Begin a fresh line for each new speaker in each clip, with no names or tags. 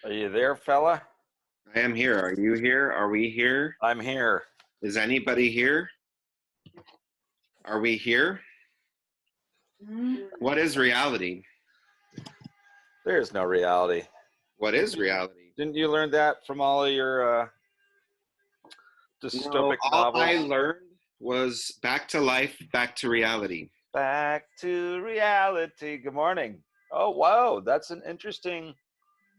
Are you there, fella?
I am here. Are you here? Are we here?
I'm here.
Is anybody here? Are we here? What is reality?
There's no reality.
What is reality?
Didn't you learn that from all of your
No,
dystopic
all I
novels?
learned was back to life, back to reality.
Back to reality. Good morning. Oh, wow. That's an interesting.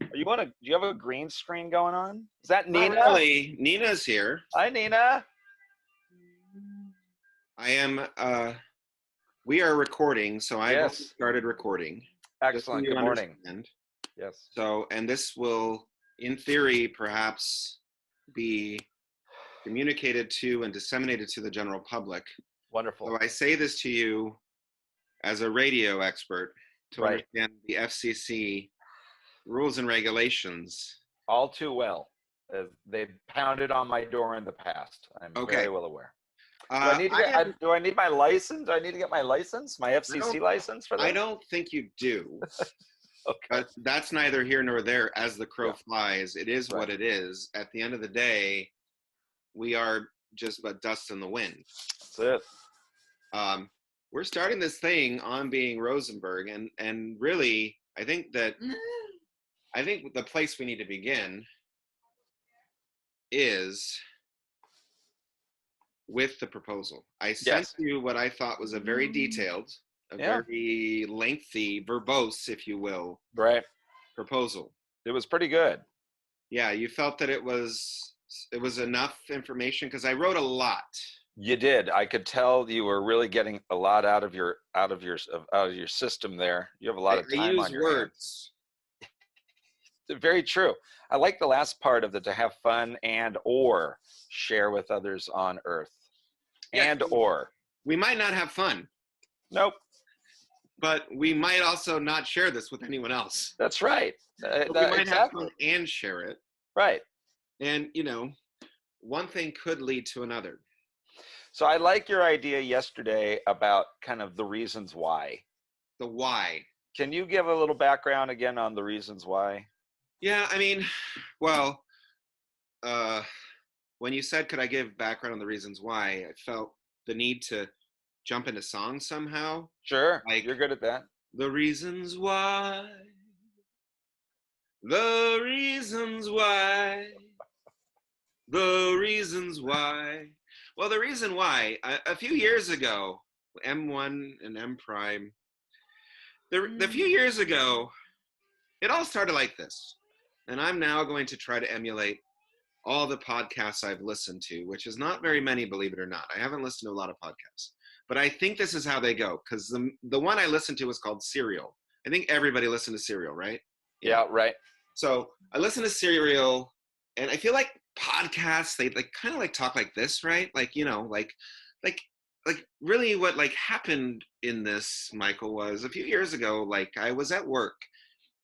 Do you have a green screen going on? Is that
Not
Nina?
really. Nina's here.
Hi, Nina.
I am, we are recording, so I've already
Yes.
started recording. Just so
Excellent.
you
Good morning.
understand.
Yes.
So, and this will, in theory, perhaps be communicated to and disseminated to the general public.
Wonderful.
So I say this to you as a radio expert to
Right.
understand the FCC rules and regulations.
All too well. They've pounded on my door in the past. I'm
Okay.
very well aware.
I
Do I need my license? Do I need to get my license? My FCC license for that?
don't think you do,
Okay.
but that's neither here nor there. As the crow
Yeah.
flies, it is
Right.
what it is. At the end of the day, we are just but dust in the wind.
That's it.
We're starting this thing on being Rosenberg, and really, I think the place we need to begin is with the proposal. I sent
Yes.
you what I thought was a very detailed, very lengthy, verbose, if you will,
Right.
proposal.
It was pretty good.
Yeah, you felt that it was enough information because I wrote a lot.
You did. I could tell you were really getting a lot out of your system there. You have a lot of
I
time
use
on your hands.
words.
Very true. I like the last part of the to have fun and or share with others on earth.
Yeah,
And or.
we might not have fun,
Nope.
but we might also not share this with anyone else.
That's right.
But we might have
Exactly.
fun and share it.
Right.
And, one thing could lead to another.
So I like your idea yesterday about kind of the reasons why.
The why.
Can you give a little background again on the reasons why?
Yeah, I mean, well, when you said, could I give background on the reasons why, I felt the need to jump into song somehow.
Sure.
Like,
you're good at that.
The reasons why. The reasons why. The reasons why. Well, the reason why, a few years ago, M1 and M prime, the few years ago, it all started like this. And I'm now going to try to emulate all the podcasts I've listened to, which is not very many, believe it or not. I haven't listened to a lot of podcasts, but I think this is how they go. Because the one I listened to was called Serial. I think everybody listened to Serial, right?
Yeah, right.
So I listened to Serial, and I feel like podcasts, they kind of talk like this, right? Like really what happened in this, Michael, was a few years ago, I was at work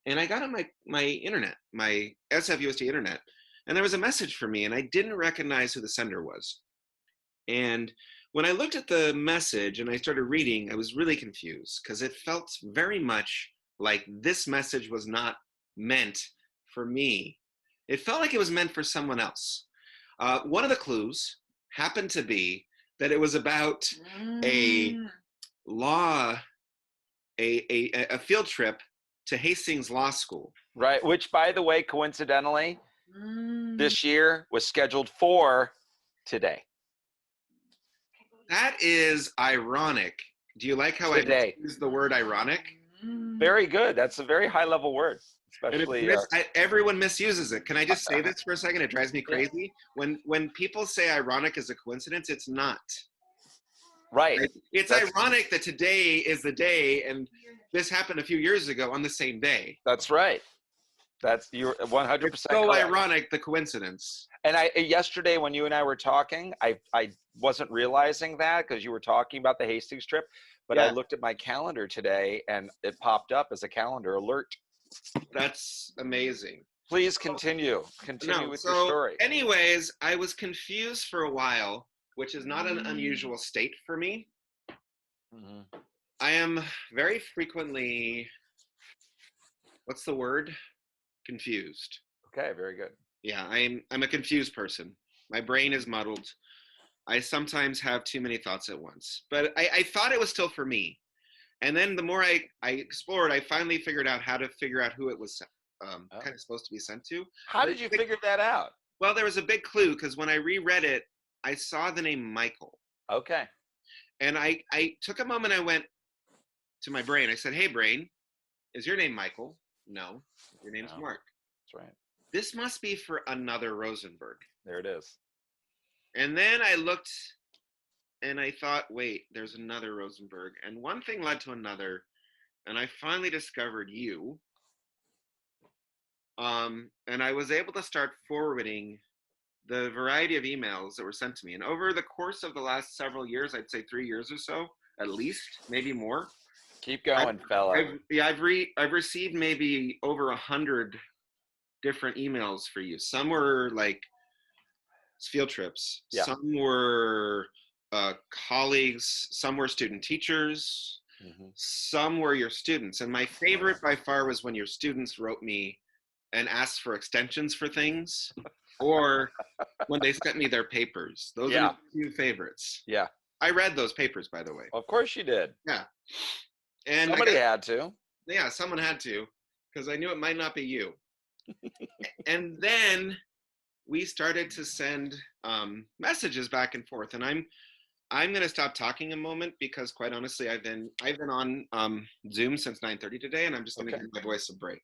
and I got on my internet, my SFUSD internet, and there was a message for me and I didn't recognize who the sender was. And when I looked at the message and I started reading, I was really confused because it felt very much like this message was not meant for me. It felt like it was meant for someone else. One of the clues happened to be that it was about a field trip to Hastings Law School.
Right, which, by the way, coincidentally, this year was scheduled for today.
That is ironic. Do you like how I use the word ironic?
Very good. That's a very high-level word, especially.
Everyone misuses it. Can I just say this for a second? It drives me crazy. Yeah. When people say ironic is a coincidence, it's not.
Right.
It's ironic that today is the day, and this happened a few years ago on the same day.
That's right. You're 100%
It's so
correct.
ironic, the coincidence.
And yesterday when you and I were talking, I wasn't realizing that because you were talking about the Hastings trip, but I looked at my calendar today and it popped up as a calendar alert.
That's amazing.
Please continue. Continue with your story.
Anyways, I was confused for a while, which is not an unusual state for me. Mm-hmm. I am very frequently, what's the word? Confused.
Okay, very good.
Yeah, I'm a confused person. My brain is muddled. I sometimes have too many thoughts at once. But I thought it was still for me. And then the more I explored, I finally figured out how to figure out who it was
Oh.
kind of supposed to be sent to.
How
But
did you figure that out?
well, there was a big clue because when I reread it, I saw the name Michael.
Okay.
And I took a moment, I went to my brain. I said, hey, brain, is your name Michael? No, your name's
No,
Mark.
that's right.
This must be for another Rosenberg.
There it is.
And then I looked and I thought, wait, there's another Rosenberg. And one thing led to another. And I finally discovered you. And I was able to start forwarding the variety of emails that were sent to me. And over the course of the last several years, I'd say 3 years or so, at least, maybe more.
Keep going, fella.
I've received maybe over 100 different emails for you. Some were like field trips.
Yeah.
Some were colleagues. Some were student teachers.
Mm-hmm.
Some were your students. And my favorite by far was when your students wrote me and asked for extensions for things, or when they sent me their papers. Those are the two favorites.
Yeah.
I read those papers, by the way.
Of course you did.
Yeah. And
somebody had to.
Yeah, someone had to, because I knew it might not be you. And then we started to send messages back and forth. And I'm going to stop talking a moment because, quite honestly, I've been on Zoom since 9:30 today, and I'm just going to give my voice a break.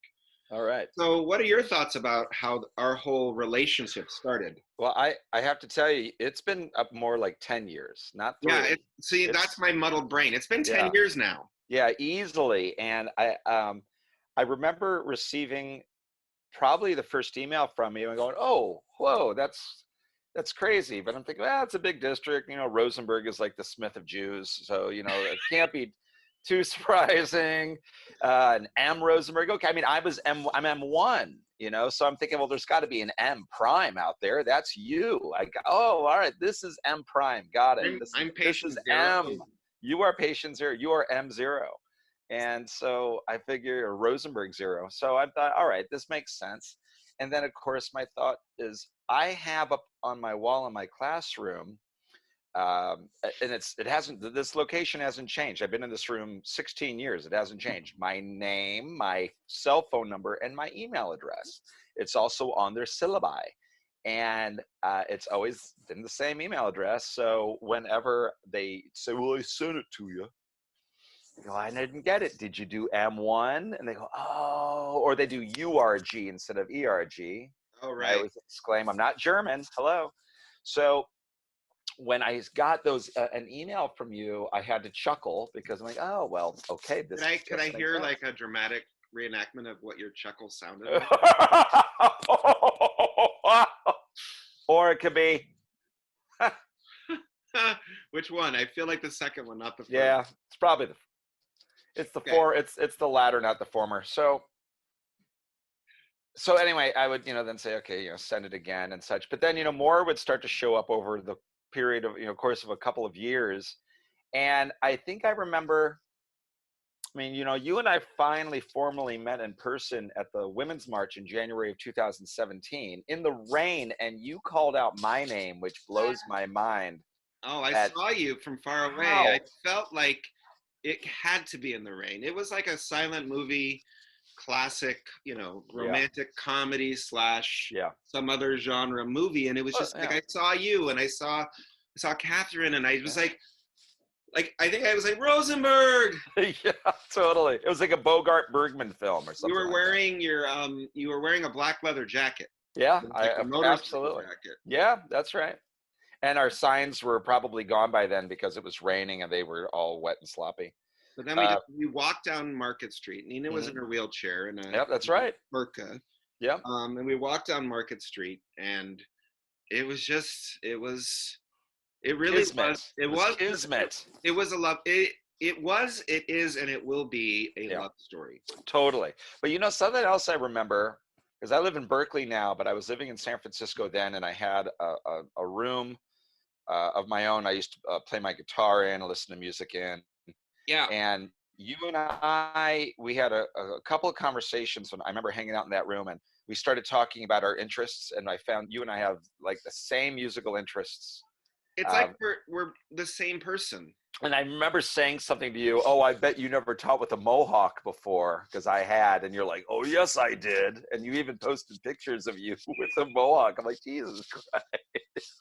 All right.
So what are your thoughts about how our whole relationship started?
Well, I have to tell you, it's been up more like 10 years, not 3.
Yeah, that's my muddled brain. It's been 10 years now.
Yeah, easily. And I remember receiving probably the first email from you and going, oh, whoa, that's crazy. But I'm thinking, it's a big district. You know, Rosenberg is like the Smith of Jews. So, you know, it can't be too surprising. And M Rosenberg. Okay. I mean, I'm M1, you know, so I'm thinking, well, there's got to be an M prime out there. That's you. All right. This is M prime. Got it.
I'm
patient
zero.
M. You are patient 0. You are M0. And so I figure Rosenberg 0. So I thought, all right, this makes sense. And then, of course, my thought is I have up on my wall in my classroom, and this location hasn't changed. I've been in this room 16 years. It hasn't changed. My name, my cell phone number, and my email address. It's also on their syllabi. And it's always been the same email address. So whenever they say, well, I sent it to you, I go, I didn't get it. Did you do M1? And they go, oh, or they do URG instead of ERG.
Oh, right.
I always exclaim, I'm not German. Hello. So when I got an email from you, I had to chuckle because I'm like, oh, well, okay.
Could I hear like a dramatic reenactment of what your chuckle sounded like?
Or it could be.
Which one? I feel like the second one, not the first.
Yeah, it's probably it's the latter, not the former. So anyway, I would, then say, okay, send it again and such. But then, more would start to show up over the period of, course of a couple of years. And I think I remember, I mean, you and I finally formally met in person at the Women's March in January of 2017 in the rain, and you called out my name, which blows my mind.
Oh, I saw you from far away.
Wow.
I felt like it had to be in the rain. It was like a silent movie, classic, romantic comedy / some other genre movie. And it was just like, I saw you and I saw Catherine, and I was like, I think I was like, Rosenberg.
Yeah, totally. It was like a Bogart Bergman film or something.
You were wearing you were wearing a black leather jacket.
Yeah, absolutely. Jacket. Yeah, that's right. And our signs were probably gone by then because it was raining and they were all wet and sloppy.
But then we walked down Market Street. Nina was in her wheelchair and
that's right.
Burqa.
Yeah.
And we walked down Market Street, and it was it really
Kismet.
was
Kismet.
It was a love. It was, it is, and it will be a love story.
Totally. But something else I remember, because I live in Berkeley now, but I was living in San Francisco then, and I had a room of my own. I used to play my guitar in and listen to music in.
Yeah.
And you and we had a couple of conversations when I remember hanging out in that room, and we started talking about our interests, and I found you and I have like the same musical interests.
It's like
Um,
we're the same person.
and I remember saying something to you, oh, I bet you never taught with a mohawk before, because I had, and you're like, oh, yes, I did. And you even posted pictures of you with a mohawk. I'm like, Jesus Christ.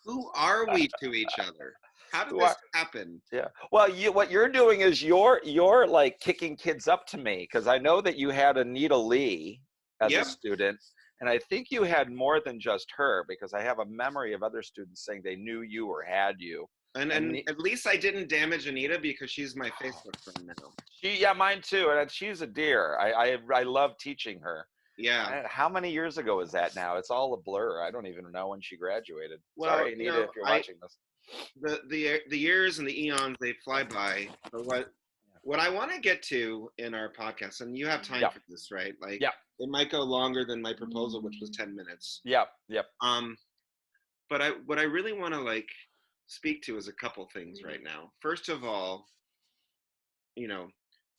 Who are we to each other? How did
Who
this
are,
happen?
yeah. Well, what you're doing is you're like kicking kids up to me, because I know that you had Anita Lee as a
Yep.
student, and I think you had more than just her, because I have a memory of other students saying they knew you or had you.
And
And
at least I didn't damage Anita because she's my Facebook friend now.
yeah, mine too, and she's a dear. I love teaching her.
Yeah.
How many years ago is that now? It's all a blur. I don't even know when she graduated.
Well,
Sorry, Anita, if you're
I
watching this.
the years and the eons, they fly by. But what I want to get to in our podcast, and you have time
Yeah,
for this, right? Like
yeah,
it might go longer than my proposal, which was 10 minutes.
yeah, yep.
Um, but what I really want to like speak to is a couple things right now. First of all, you know,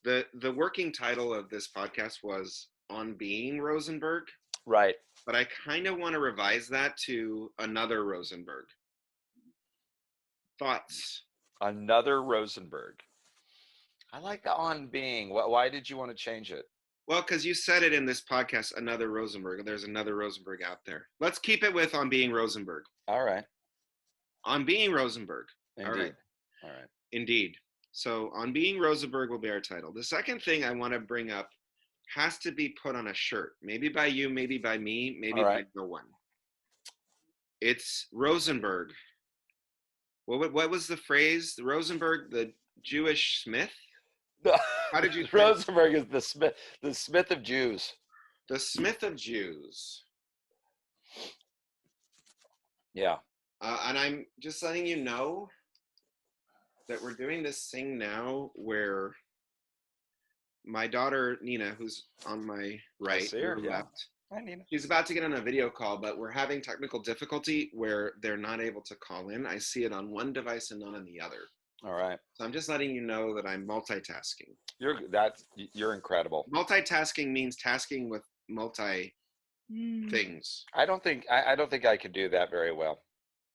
the working title of this podcast was On Being Rosenberg,
Right.
but I kind of want to revise that to Another Rosenberg. Thoughts?
Another Rosenberg. I like the on being. Why did you want to change it?
Well, because you said it in this podcast, Another Rosenberg. There's another Rosenberg out there. Let's keep it with On Being Rosenberg.
All right.
On Being Rosenberg. All right.
Indeed. All right.
Indeed. So On Being Rosenberg will be our title. The second thing I want to bring up has to be put on a shirt. Maybe by you, maybe by me, maybe
All
by
right.
no one. It's Rosenberg. What was the phrase? Rosenberg, the Jewish Smith? How did you say
Rosenberg is the Smith of Jews.
the Smith of Jews?
Yeah.
And I'm just letting you know that we're doing this thing now where my daughter Nina, who's on my right,
see her,
your
yeah.
left,
I need it.
she's about to get on a video call, but we're having technical difficulty where they're not able to call in. I see it on one device and not on the other.
All right.
So I'm just letting you know that I'm multitasking.
You're incredible.
Multitasking means tasking with multi things.
I don't think I could do that very well.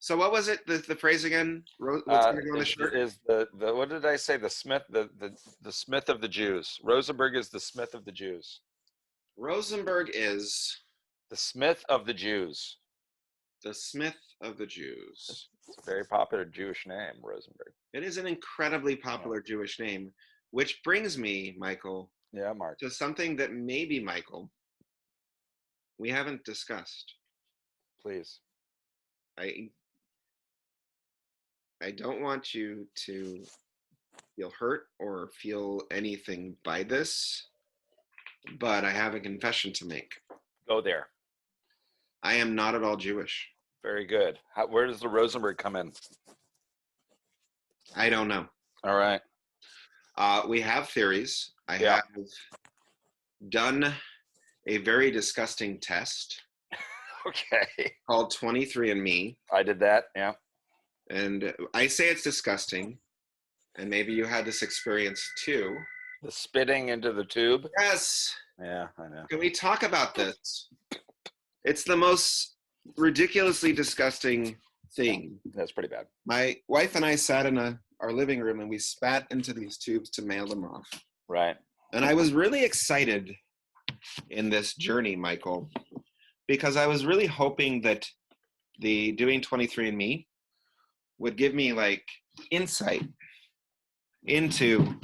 So what was it? The phrase again? What's going to go on the shirt?
Is the what did I say? The Smith the Smith of the Jews. Rosenberg is the Smith of the Jews.
Rosenberg is
The Smith of the Jews.
the Smith of the Jews.
It's a very popular Jewish name, Rosenberg.
It is an incredibly popular Jewish name, which brings me, Michael,
Yeah, Mark.
to something that maybe, Michael, we haven't discussed.
Please.
I don't want you to feel hurt or feel anything by this, but I have a confession to make.
Go there.
I am not at all Jewish.
Very good. Where does the Rosenberg come in?
I don't know.
All right.
We have theories. I
Yeah.
have done a very disgusting test
Okay.
called 23andMe.
I did that. Yeah.
And I say it's disgusting. And maybe you had this experience too.
The spitting into the tube.
Yes.
Yeah, I know.
Can we talk about this? It's the most ridiculously disgusting thing.
That's pretty bad.
My wife and I sat in our living room and we spat into these tubes to mail them off.
Right.
And I was really excited in this journey, Michael, because I was really hoping that the doing 23andMe would give me like insight into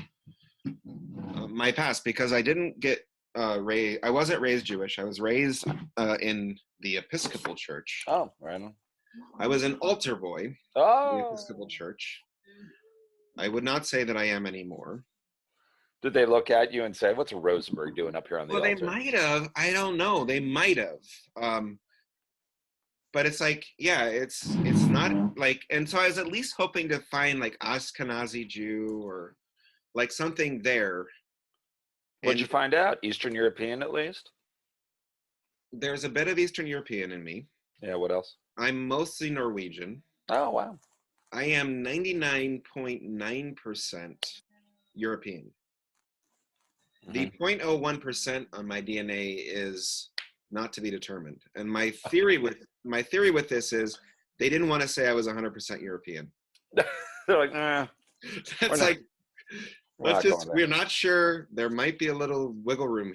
my past, because I didn't get raised. I wasn't raised Jewish. I was raised in the Episcopal Church.
Oh, right on.
I was an altar boy in the
Oh.
Episcopal Church. I would not say that I am anymore.
Did they look at you and say, "What's Rosenberg doing up here on the altar?"
Well, they might have. I don't know. They might have. But it's like, yeah, it's not like, and so I was at least hoping to find like Ashkenazi Jew or like something there.
What'd you find out? Eastern European, at least?
There's a bit of Eastern European in me.
Yeah, what else?
I'm mostly Norwegian.
Oh, wow.
I am 99.9% European. The
Mhm.
0.01% on my DNA is not to be determined. And my theory with this is they didn't want to say I was 100% European.
They're like, nah, we're
That's
not,
like,
we're not going there.
we're not sure. There might be a little wiggle room